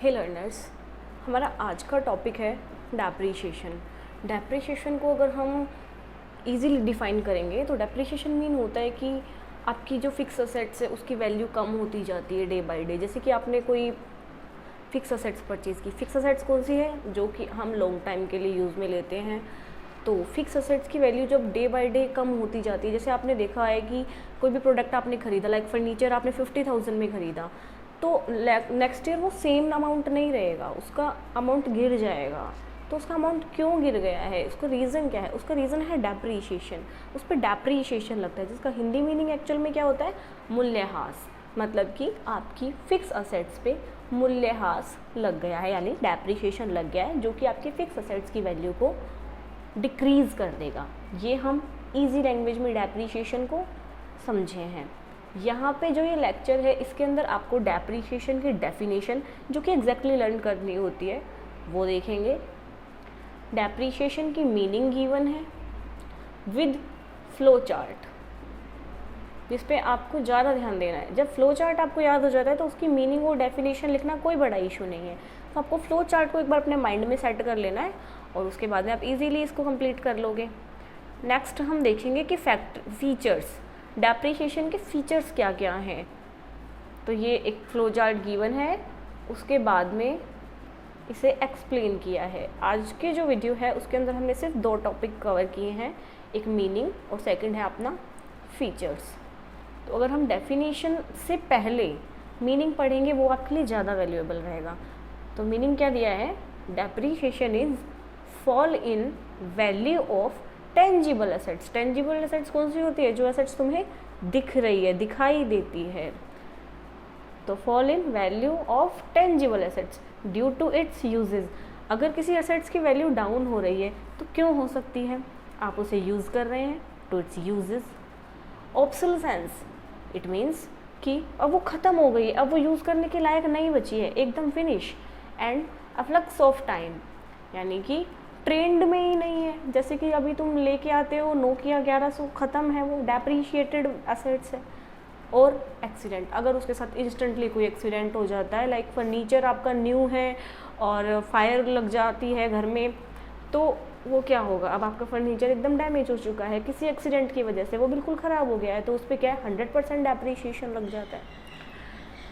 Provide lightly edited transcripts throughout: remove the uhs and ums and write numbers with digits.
हे learners, हमारा आज का टॉपिक है डेप्रीशिएशन। डेप्रीशिएशन को अगर हम इजीली डिफ़ाइन करेंगे तो डेप्रीशिएशन मीन होता है कि आपकी जो फिक्स असेट्स है उसकी वैल्यू कम होती जाती है डे बाय डे। जैसे कि आपने कोई फिक्स असेट्स परचेज़ की। फिक्स असेट्स कौन सी है? जो कि हम लॉन्ग टाइम के लिए यूज़ में लेते हैं। तो फिक्स असेट्स की वैल्यू जब डे बाय डे कम होती जाती है, जैसे आपने देखा है कि कोई भी प्रोडक्ट आपने खरीदा, लाइक फर्नीचर आपने 50,000 में खरीदा, तो नेक्स्ट ईयर वो सेम अमाउंट नहीं रहेगा, उसका अमाउंट गिर जाएगा। तो उसका अमाउंट क्यों गिर गया है, उसका रीज़न क्या है? उसका रीज़न है डेप्रीशिएशन। उस पर डेप्रीशिएशन लगता है, जिसका हिंदी मीनिंग एक्चुअल में क्या होता है? मूल्यह्रास। मतलब कि आपकी फ़िक्स असेट्स पे मूल्यह्रास लग गया है, यानी डेप्रीशिएशन लग गया है, जो कि आपकी फ़िक्स असेट्स की वैल्यू को डिक्रीज़ कर देगा। ये हम इजी लैंग्वेज में डेप्रीशिएशन को समझे हैं। यहाँ पे जो ये लेक्चर है इसके अंदर आपको डेप्रीशिएशन की डेफिनेशन, जो कि एग्जैक्टली लर्न करनी होती है, वो देखेंगे। डेप्रीशिएशन की मीनिंग गिवन है विद फ्लो चार्ट, जिस पे आपको ज़्यादा ध्यान देना है। जब फ्लो चार्ट आपको याद हो जाता है तो उसकी मीनिंग और डेफिनेशन लिखना कोई बड़ा इशू नहीं है। तो आपको फ्लो चार्ट को एक बार अपने माइंड में सेट कर लेना है और उसके बाद में आप इजीली इसको कंप्लीट कर लोगे। नेक्स्ट हम देखेंगे कि फीचर्स, डेप्रीशिएशन के फीचर्स क्या क्या हैं। तो ये एक फ्लो चार्ट गिवन है, उसके बाद में इसे एक्सप्लेन किया है। आज के जो वीडियो है उसके अंदर हमने सिर्फ 2 टॉपिक कवर किए हैं, एक मीनिंग और सेकंड है अपना फीचर्स। तो अगर हम डेफिनेशन से पहले मीनिंग पढ़ेंगे वो आपके लिए ज़्यादा वैल्यूएबल रहेगा। तो मीनिंग क्या दिया है? Depreciation is fall in value of tangible assets. Tangible assets कौन सी होती है? जो एसेट्स तुम्हें दिख रही है, दिखाई देती है। तो fall in value of tangible assets due to its uses. अगर किसी एसेट्स की वैल्यू डाउन हो रही है तो क्यों हो सकती है? आप उसे यूज़ कर रहे हैं, to its uses. Obsolescence, it means कि अब वो ख़त्म हो गई है, अब वो यूज़ करने के लायक नहीं बची है, एकदम फिनिश। एंड अफ्लक्स ऑफ टाइम, यानी कि ट्रेंड में ही नहीं है। जैसे कि अभी तुम लेके आते हो नोकिया 1100, ख़त्म है, वो डेप्रीशिएटेड एसेट्स है। और एक्सीडेंट, अगर उसके साथ इंस्टेंटली कोई एक्सीडेंट हो जाता है, लाइक फर्नीचर आपका न्यू है और फायर लग जाती है घर में, तो वो क्या होगा? अब आपका फर्नीचर एकदम डैमेज हो चुका है किसी एक्सीडेंट की वजह से, वो बिल्कुल ख़राब हो गया है, तो उस पर क्या है? 100% डेप्रीशिएशन लग जाता है।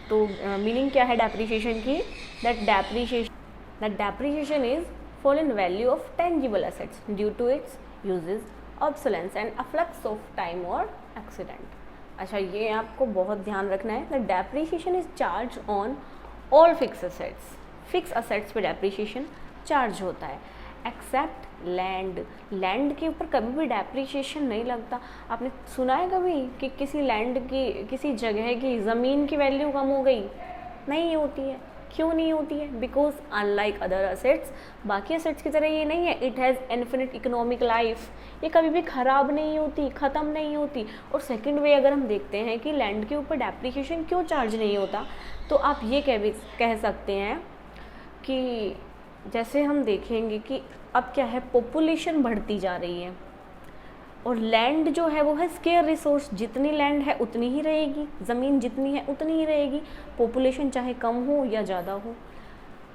तो मीनिंग क्या है डेप्रीशिएशन की? That depreciation is fall in value of tangible assets due to its uses, obsolescence and afflux of time or accident. अच्छा, ये आपको बहुत ध्यान रखना है। The depreciation is charged on all fixed assets. Fixed assets पे depreciation charge होता है, एक्सेप्ट लैंड। लैंड के ऊपर कभी भी डेप्रीशिएशन नहीं लगता। आपने सुना है कभी कि किसी लैंड की, किसी जगह की ज़मीन की वैल्यू कम हो गई? नहीं होती है। क्यों नहीं होती है? बिकॉज अनलाइक अदर असेट्स, बाकी असेट्स की तरह ये नहीं है it has infinite economic life, ये कभी भी ख़राब नहीं होती, ख़त्म नहीं होती। और सेकंड वे अगर हम देखते हैं कि लैंड के ऊपर डेप्रीशिएशन क्यों चार्ज नहीं होता, तो आप ये कह सकते हैं कि जैसे हम देखेंगे कि अब क्या है, पॉपुलेशन बढ़ती जा रही है और लैंड जो है वो है स्केयर रिसोर्स। जितनी लैंड है उतनी ही रहेगी, ज़मीन जितनी है उतनी ही रहेगी, पॉपुलेशन चाहे कम हो या ज़्यादा हो।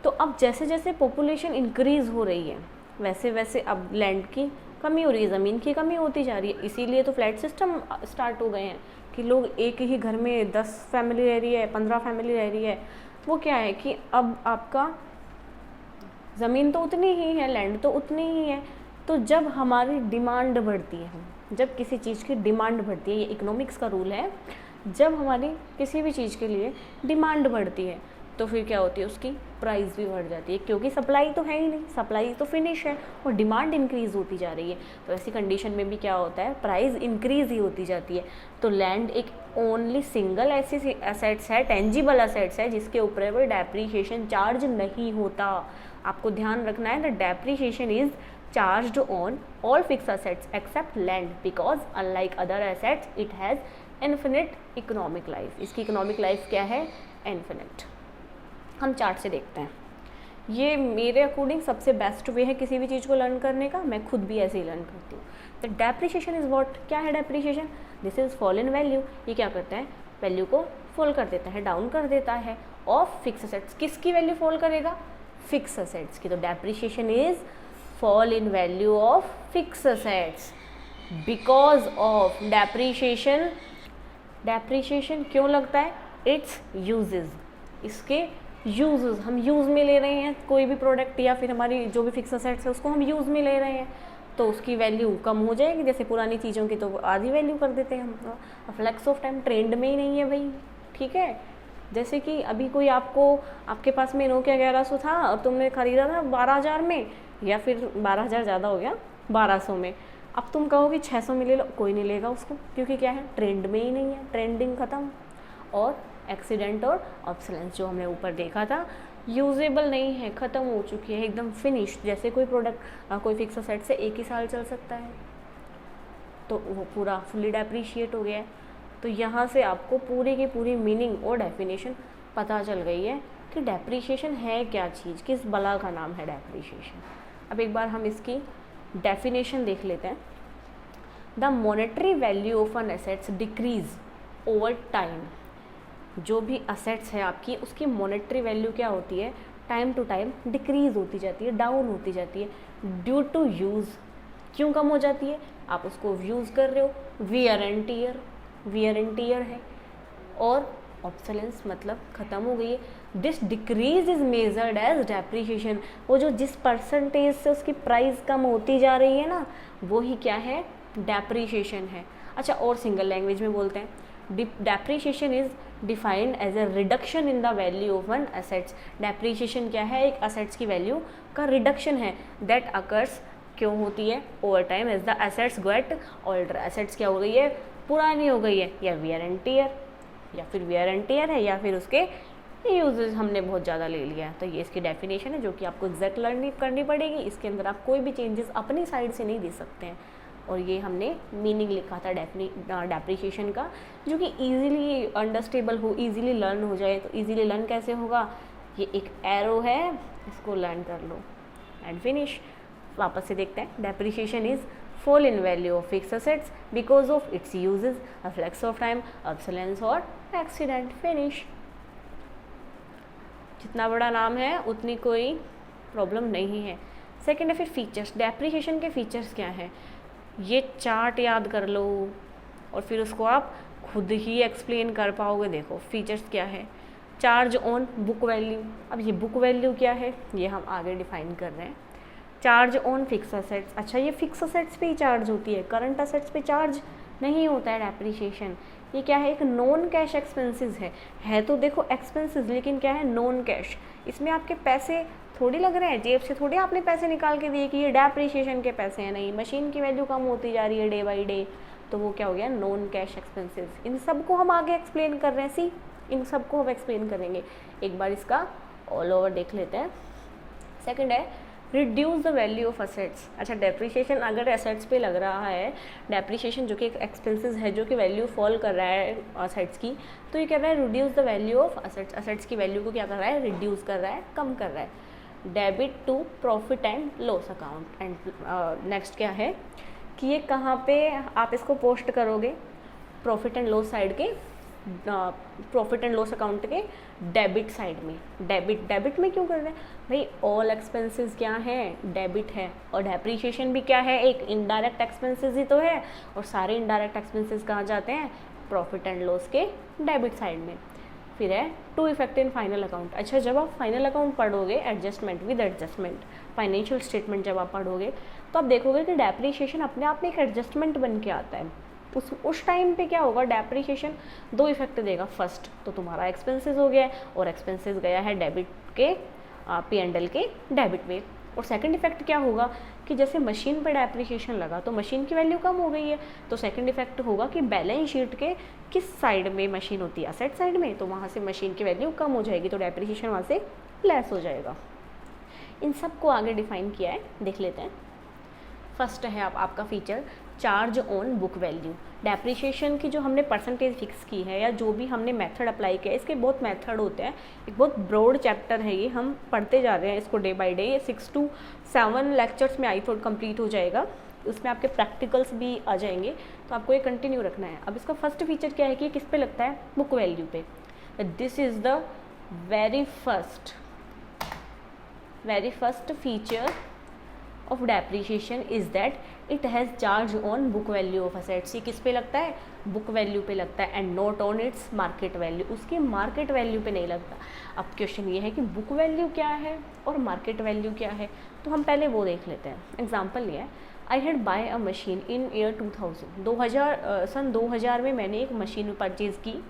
तो अब जैसे जैसे पॉपुलेशन इंक्रीज़ हो रही है वैसे वैसे अब लैंड की कमी हो रही है, ज़मीन की कमी होती जा रही है। इसीलिए तो फ्लैट सिस्टम स्टार्ट हो गए हैं कि लोग एक ही घर में 10 फैमिली रह रही है, 15 फैमिली रह रही है। वो क्या है कि अब आपका ज़मीन तो उतनी ही है, लैंड तो उतनी ही है। तो जब हमारी डिमांड बढ़ती है, जब किसी चीज़ की डिमांड बढ़ती है, ये इकोनॉमिक्स का रूल है, जब हमारी किसी भी चीज़ के लिए डिमांड बढ़ती है तो फिर क्या होती है? उसकी प्राइस भी बढ़ जाती है, क्योंकि सप्लाई तो है ही नहीं, सप्लाई तो फिनिश है और डिमांड इंक्रीज़ होती जा रही है। तो ऐसी कंडीशन में भी क्या होता है? प्राइस इंक्रीज़ ही होती जाती है। तो लैंड एक ओनली सिंगल ऐसी एसेट्स है, टेंजिबल एसेट्स है, जिसके ऊपर डेप्रीशिएशन चार्ज नहीं होता। आपको ध्यान रखना है, the depreciation is charged on all fixed assets except land because unlike other assets it has infinite economic life. इसकी इकोनॉमिक लाइफ क्या है? इन्फिनिट। हम चार्ट से देखते हैं। ये मेरे अकॉर्डिंग सबसे बेस्ट वे है किसी भी चीज़ को लर्न करने का, मैं खुद भी ऐसे ही लर्न करती हूँ। The depreciation is what? क्या है depreciation? This is fall in value. ये क्या करता है? वैल्यू को फॉल कर देता है, डाउन कर देता है। Of fix assets. किसकी वैल्यू फॉल करेगा? फिक्स असेट्स की। तो depreciation is fall in value of fix assets because of depreciation. Depreciation क्यों लगता है? इट्स यूजेस, इसके यूजेस, हम यूज़ में ले रहे हैं कोई भी प्रोडक्ट या फिर हमारी जो भी फिक्स असेट्स है उसको हम यूज़ में ले रहे हैं, तो उसकी वैल्यू कम हो जाएगी। जैसे पुरानी चीज़ों की तो आधी वैल्यू कर देते हैं हम, फ्लैक्स ऑफ टाइम ट्रेंड में ही नहीं है भाई, ठीक है। जैसे कि अभी कोई आपके पास में नोकिया 1100 था और तुमने खरीदा था 12,000 में, या फिर 12,000 ज़्यादा हो गया, 1200 में। अब तुम कहोगे 600 में ले लो, कोई नहीं लेगा उसको, क्योंकि क्या है, ट्रेंड में ही नहीं है, ट्रेंडिंग ख़त्म। और एक्सीडेंट और ऑब्सोलेंस जो हमने ऊपर देखा था, यूजेबल नहीं है, ख़त्म हो चुकी है, एकदम फिनिश्ड। जैसे कोई प्रोडक्ट कोई फिक्स असेट से 1 ही साल चल सकता है, तो वो पूरा फुली डेप्रीशिएट हो गया है। तो यहाँ से आपको पूरी की पूरी मीनिंग और डेफिनेशन पता चल गई है कि डेप्रीशिएशन है क्या चीज़, किस बला का नाम है डेप्रीशिएशन। अब एक बार हम इसकी डेफिनेशन देख लेते हैं। The monetary value of an assets decrease over time. जो भी असेट्स है आपकी, उसकी मॉनेटरी वैल्यू क्या होती है? टाइम टू टाइम डिक्रीज होती जाती है, डाउन होती जाती है ड्यू टू यूज़। क्यों कम हो जाती है? आप उसको यूज़ कर रहे हो, वियर एंड टीयर है, और ऑब्सोलेंस मतलब ख़त्म हो गई है। This decrease is measured as depreciation. वो जो जिस परसेंटेज से उसकी प्राइस कम होती जा रही है ना, वो ही क्या है? डेप्रीशिएशन है। अच्छा, और सिंगल लैंग्वेज में बोलते हैं, depreciation is defined as a reduction in the value of an assets. Depreciation क्या है? एक असेट्स की वैल्यू का रिडक्शन है, दैट अकर्स क्यों होती है? Over time as the assets get older. Assets क्या हो गई है? पुरानी हो गई है, या वियर एंड टीयर है, या फिर उसके यूजेस हमने बहुत ज़्यादा ले लिया है। तो ये इसकी डेफिनेशन है, जो कि आपको एग्जैक्ट लर्न करनी पड़ेगी। इसके अंदर आप कोई भी चेंजेस अपनी साइड से नहीं दे सकते हैं। और ये हमने मीनिंग लिखा था डेप्रीशिएशन का, जो कि ईजिली अंडरस्टेबल हो, ईजिली लर्न हो जाए। तो ईजिली लर्न कैसे होगा? ये एक एरो है, इसको लर्न कर लो एंड फिनिश। वापस से देखते हैं। Depreciation is fall in value of fixed assets because of its uses, a flex of time, obsolescence और accident। finish। जितना बड़ा नाम है उतनी कोई प्रॉब्लम नहीं है। सेकेंड है फिर फीचर्स। डेप्रीशिएशन के फीचर्स क्या हैं? ये चार्ट याद कर लो और फिर उसको आप खुद ही एक्सप्लेन कर पाओगे। देखो फीचर्स क्या है। Charge on book value. अब ये बुक वैल्यू क्या है, ये हम आगे डिफाइन कर रहे हैं। Charge on fix assets. अच्छा, ये फिक्स असेट्स पे ही चार्ज होती है, करंट असेट्स पे चार्ज नहीं होता है डेप्रीशिएशन। ये क्या है? एक नॉन कैश एक्सपेंसेस है तो देखो एक्सपेंसेस, लेकिन क्या है? Non cash. इसमें आपके पैसे थोड़ी लग रहे हैं, जेब से थोड़ी आपने पैसे निकाल के दिए कि ये डेप्रीशिएशन के पैसे हैं। नहीं, मशीन की वैल्यू कम होती जा रही है डे बाई डे, तो वो क्या हो गया? Non cash expenses. इन सब को हम आगे एक्सप्लेन कर रहे हैं। इन सब को हम एक्सप्लेन करेंगे। एक बार इसका ऑल ओवर देख लेते हैं। सेकेंड है reduce the value of assets. अच्छा, डेप्रीशिएशन अगर एसेट्स पे लग रहा है, डेप्रीशिएशन जो कि एक एक्सपेंसेस है, जो कि वैल्यू फॉल कर रहा है असेट्स की, तो ये कह रहा है reduce the value of assets. Assets की वैल्यू को क्या कर रहा है? रिड्यूस कर रहा है, कम कर रहा है। Debit to profit and loss account. And next क्या है कि ये कहाँ पे आप इसको पोस्ट करोगे? प्रॉफिट एंड लॉस साइड के, प्रॉफिट एंड लॉस अकाउंट के डेबिट साइड में। डेबिट में क्यों कर रहे हैं भाई? ऑल एक्सपेंसेस क्या है? डेबिट है। और डेप्रीशिएशन भी क्या है? एक इनडायरेक्ट एक्सपेंसेस ही तो है, और सारे इनडायरेक्ट एक्सपेंसेस कहाँ जाते हैं? प्रॉफिट एंड लॉस के डेबिट साइड में। फिर है two effect in final account. अच्छा, जब आप फाइनल अकाउंट पढ़ोगे, adjustment with adjustment, financial statement जब आप पढ़ोगे, तो आप देखोगे कि डेप्रीशिएशन अपने आप में एक एडजस्टमेंट बन के आता है। उस टाइम पे क्या होगा? डेप्रीशिएशन दो इफेक्ट देगा। फर्स्ट तो तुम्हारा एक्सपेंसेस हो गया है, और एक्सपेंसेस गया है डेबिट के P&L के डेबिट में। और सेकंड इफेक्ट क्या होगा कि जैसे मशीन पर डेप्रीशिएशन लगा तो मशीन की वैल्यू कम हो गई है, तो सेकंड इफेक्ट होगा कि बैलेंस शीट के किस साइड में मशीन होती है? असेट साइड में, तो वहाँ से मशीन की वैल्यू कम हो जाएगी, तो डेप्रीशिएशन वहाँ से लेस हो जाएगा। इन सब को आगे डिफाइन किया है, देख लेते हैं। फर्स्ट है आपका feature charge on book value. Depreciation की जो हमने परसेंटेज फिक्स की है, या जो भी हमने मेथड अप्लाई किया है, इसके बहुत मेथड होते हैं। एक बहुत ब्रॉड चैप्टर है ये, हम पढ़ते जा रहे हैं इसको day by day. 6 to 7 lectures में आई थॉट कंप्लीट हो जाएगा। उसमें आपके प्रैक्टिकल्स भी आ जाएंगे, तो आपको ये कंटिन्यू रखना है। अब इसका फर्स्ट फीचर क्या है कि किस पे लगता है? बुक वैल्यू पे। This is the very first feature of depreciation is that it has charge on book value of assets. ये किस पे लगता है? बुक वैल्यू पे लगता है, and not on its market value, उसकी मार्केट वैल्यू पे नहीं लगता। अब क्वेश्चन ये है कि बुक वैल्यू क्या है और मार्केट वैल्यू क्या है, तो हम पहले वो देख लेते हैं। एग्जाम्पल ये है, I had buy a machine in year 2000, सन 2000 में मैंने एक मशीन परचेज़ की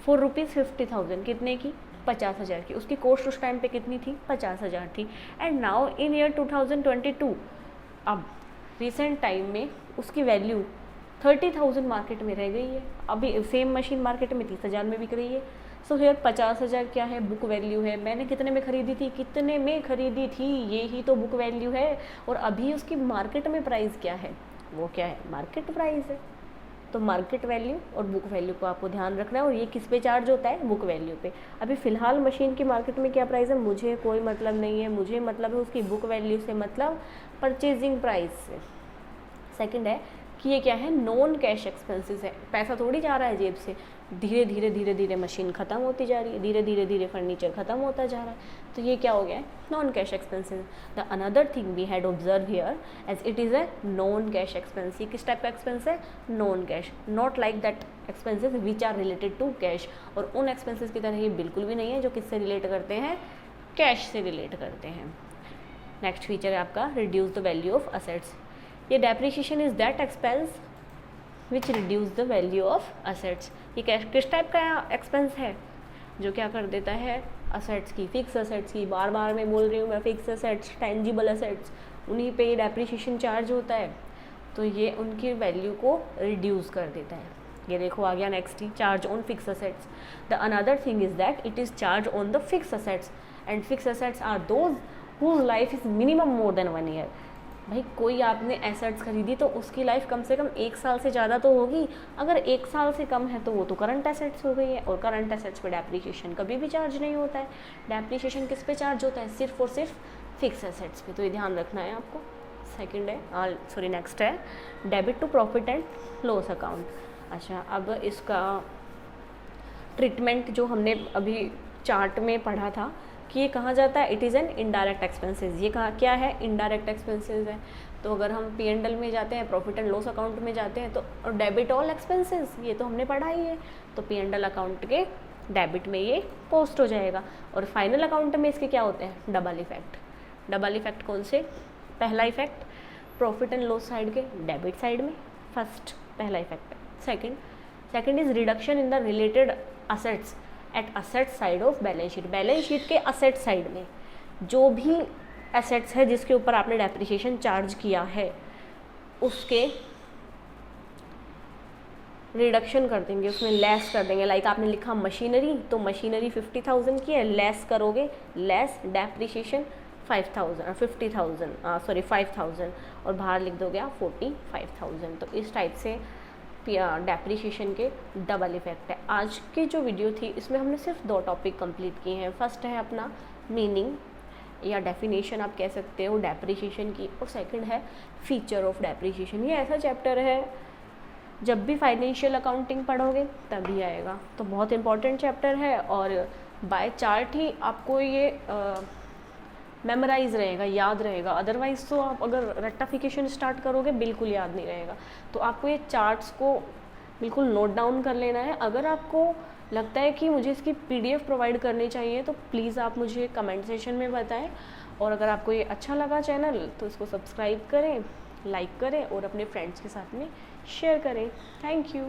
फॉर ₹50,000, कितने की? 50,000 की। उसकी कॉस्ट उस टाइम पे कितनी थी? 50,000 थी। एंड नाउ इन ईयर 2022, अब रिसेंट टाइम में उसकी वैल्यू 30,000 मार्केट में रह गई है। अभी सेम मशीन मार्केट में 30,000 में बिक रही है। सो हेयर 50,000 क्या है? बुक वैल्यू है। मैंने कितने में खरीदी थी? कितने में खरीदी थी, ये ही तो बुक वैल्यू है। और अभी उसकी मार्केट में प्राइस क्या है? वो क्या है? मार्केट प्राइस है। तो मार्केट वैल्यू और बुक वैल्यू को आपको ध्यान रखना है, और ये किस पे चार्ज होता है? बुक वैल्यू पे। अभी फ़िलहाल मशीन की मार्केट में क्या प्राइस है, मुझे कोई मतलब नहीं है, मुझे मतलब है उसकी बुक वैल्यू से, मतलब परचेजिंग प्राइस से। सेकंड है कि ये क्या है? नॉन कैश एक्सपेंसेस है। पैसा थोड़ी जा रहा है जेब से, धीरे धीरे मशीन ख़त्म होती जा रही है, धीरे धीरे फर्नीचर ख़त्म होता जा रहा है। तो ये क्या हो गया है? Non cash expenses. The another thing we had observe here as it is a non cash expense. ये किस टाइप का एक्सपेंस है? Non cash. Not like that expenses which are related to cash. और उन एक्सपेंसेस की तरह ये बिल्कुल भी नहीं है जो किससे रिलेट करते हैं? कैश से रिलेट करते हैं। नेक्स्ट फीचर है आपका reduce the value of assets. ये depreciation is that expense which reduce the value of assets. ये किस टाइप का एक्सपेंस है? जो क्या कर देता है? असेट्स की, फिक्स असेट्स की, बार बार मैं बोल रही हूँ मैं, फिक्स असेट्स, टेंजिबल असेट्स, उन्हीं पे ये डेप्रिसिएशन चार्ज होता है। तो ये उनकी वैल्यू को रिड्यूस कर देता है। ये देखो आ गया नेक्स्ट ही, charge on fix assets. The another thing is that it is charge on the fix assets, and fix assets are those whose life is minimum more than 1 year. भाई कोई आपने एसेट्स खरीदी तो उसकी लाइफ कम से कम 1 साल से ज़्यादा तो होगी। अगर 1 साल से कम है तो वो तो करंट एसेट्स हो गई है, और करंट एसेट्स पे डेप्रिसिएशन कभी भी चार्ज नहीं होता है। डेप्रिसिएशन किस पे चार्ज होता है? सिर्फ और सिर्फ फिक्स एसेट्स पे। तो ये ध्यान रखना है आपको। सेकंड है नेक्स्ट है debit to profit and loss account. अच्छा, अब इसका ट्रीटमेंट जो हमने अभी चार्ट में पढ़ा था कि ये कहाँ जाता है? It is an indirect expenses. ये कहाँ क्या है? इनडायरेक्ट एक्सपेंसेस है। तो अगर हम P&L में जाते हैं, प्रॉफिट एंड लॉस अकाउंट में जाते हैं, तो डेबिट ऑल एक्सपेंसेस, ये तो हमने पढ़ा ही है। तो P&L अकाउंट के डेबिट में ये पोस्ट हो जाएगा। और फाइनल अकाउंट में इसके क्या होते हैं? Double effect. डबल इफेक्ट कौन से? पहला effect profit and loss side के डेबिट साइड में, फर्स्ट पहला इफेक्ट है। Second is reduction in the related assets at asset side of balance sheet. Balance sheet के असेट साइड में जो भी एसेट्स है जिसके ऊपर आपने डेप्रिसिएशन चार्ज किया है, उसके रिडक्शन कर देंगे, उसमें लेस कर देंगे। लाइक आपने लिखा मशीनरी, तो मशीनरी 50,000 की है, लेस करोगे, लेस डेप्रिसिएशन 5,000 और बाहर लिख दोगे आप 45,000। तो इस टाइप से डेप्रिसिएशन के डबल इफेक्ट है। आज की जो वीडियो थी इसमें हमने सिर्फ 2 टॉपिक कंप्लीट किए हैं। फर्स्ट है अपना मीनिंग या डेफिनेशन आप कह सकते हो डेप्रिसिएशन की, और सेकंड है फीचर ऑफ डेप्रिसिएशन। ये ऐसा चैप्टर है जब भी फाइनेंशियल अकाउंटिंग पढ़ोगे तभी आएगा, तो बहुत इंपॉर्टेंट चैप्टर है। और बाय चार्ट ही आपको ये मेमोराइज रहेगा, याद रहेगा। अदरवाइज़ तो आप अगर रेक्टिफिकेशन स्टार्ट करोगे बिल्कुल याद नहीं रहेगा। तो आपको ये चार्ट्स को बिल्कुल नोट डाउन कर लेना है। अगर आपको लगता है कि मुझे इसकी PDF प्रोवाइड करनी चाहिए तो प्लीज़ आप मुझे कमेंट सेशन में बताएं। और अगर आपको ये अच्छा लगा चैनल तो इसको सब्सक्राइब करें, लाइक करें और अपने फ्रेंड्स के साथ में शेयर करें। Thank you.